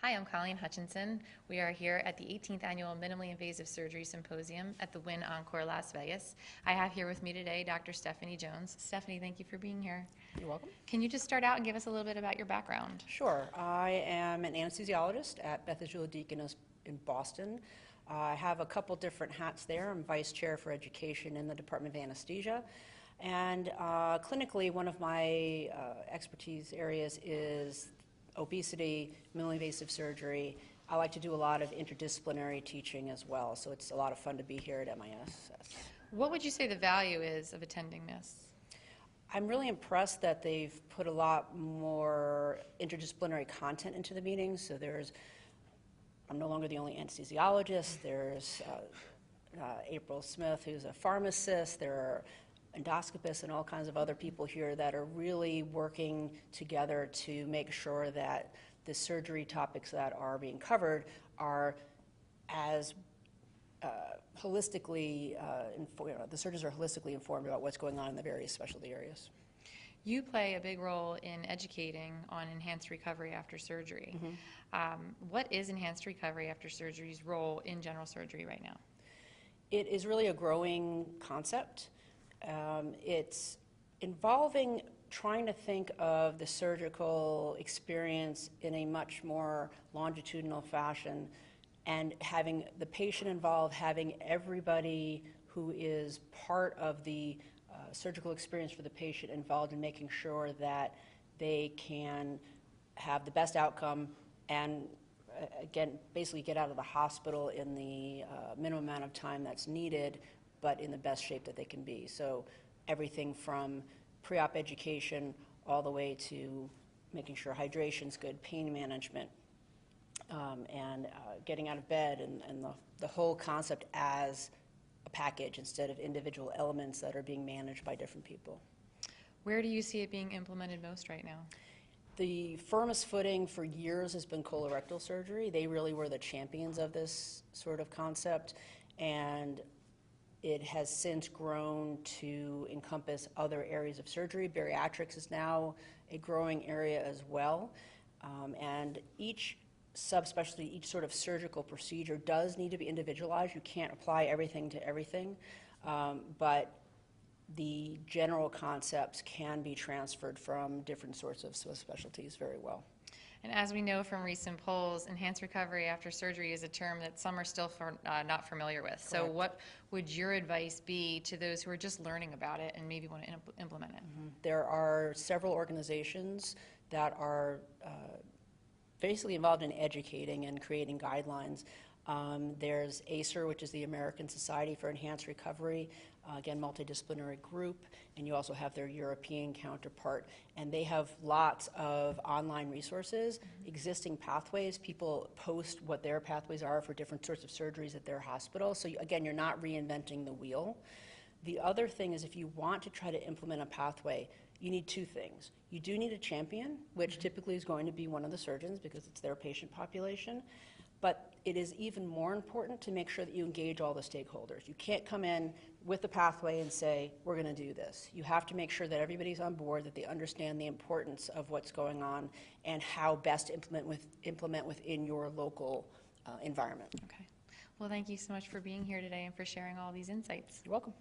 Hi, I'm Colleen Hutchinson. We are here at the 18th Annual Minimally Invasive Surgery Symposium at the Wynn Encore Las Vegas. I have here with me today Dr. Stephanie Jones. Stephanie, thank you for being here. You're welcome. Can you just start out and give us a little bit about your background? Sure. I am an anesthesiologist at Beth Israel Deaconess in Boston. I have a couple different hats there. I'm vice chair for education in the Department of Anesthesia. And clinically, one of my expertise areas is obesity, minimally invasive surgery. I like to do a lot of interdisciplinary teaching as well, so it's a lot of fun to be here at MISS. What would you say the value is of attending this? I'm really impressed that they've put a lot more interdisciplinary content into the meetings. So I'm no longer the only anesthesiologist. There's April Smith, who's a pharmacist. There are endoscopists and all kinds of other people here that are really working together to make sure that the surgery topics that are being covered are as holistically the surgeons are holistically informed about what's going on in the various specialty areas. You play a big role in educating on enhanced recovery after surgery. Mm-hmm. What is enhanced recovery after surgery's role in general surgery right now? It is really a growing concept. It's involving trying to think of the surgical experience in a much more longitudinal fashion and having the patient involved, having everybody who is part of the surgical experience for the patient involved in making sure that they can have the best outcome and again, basically get out of the hospital in the minimum amount of time that's needed, but in the best shape that they can be. So everything from pre-op education all the way to making sure hydration's good, pain management, and getting out of bed, and the whole concept as a package instead of individual elements that are being managed by different people. Where do you see it being implemented most right now? The firmest footing for years has been colorectal surgery. They really were the champions of this sort of concept, and it has since grown to encompass other areas of surgery. Bariatrics is now a growing area as well, and each subspecialty, each sort of surgical procedure does need to be individualized. You can't apply everything to everything, but the general concepts can be transferred from different sorts of specialties very well. And as we know from recent polls, enhanced recovery after surgery is a term that some are still not familiar with. So what would your advice be to those who are just learning about it and maybe want to implement it? Mm-hmm. There are several organizations that are basically involved in educating and creating guidelines. There's ACER, which is the American Society for Enhanced Recovery, again, multidisciplinary group, and you also have their European counterpart, and they have lots of online resources, existing pathways. People post what their pathways are for different sorts of surgeries at their hospital, so again, you're not reinventing the wheel. The other thing is if you want to try to implement a pathway, you need two things. You do need a champion, which typically is going to be one of the surgeons because it's their patient population. But it is even more important to make sure that you engage all the stakeholders. You can't come in with the pathway and say, we're going to do this. You have to make sure that everybody's on board, that they understand the importance of what's going on and how best to implement within your local environment. Okay. Well, thank you so much for being here today and for sharing all these insights. You're welcome.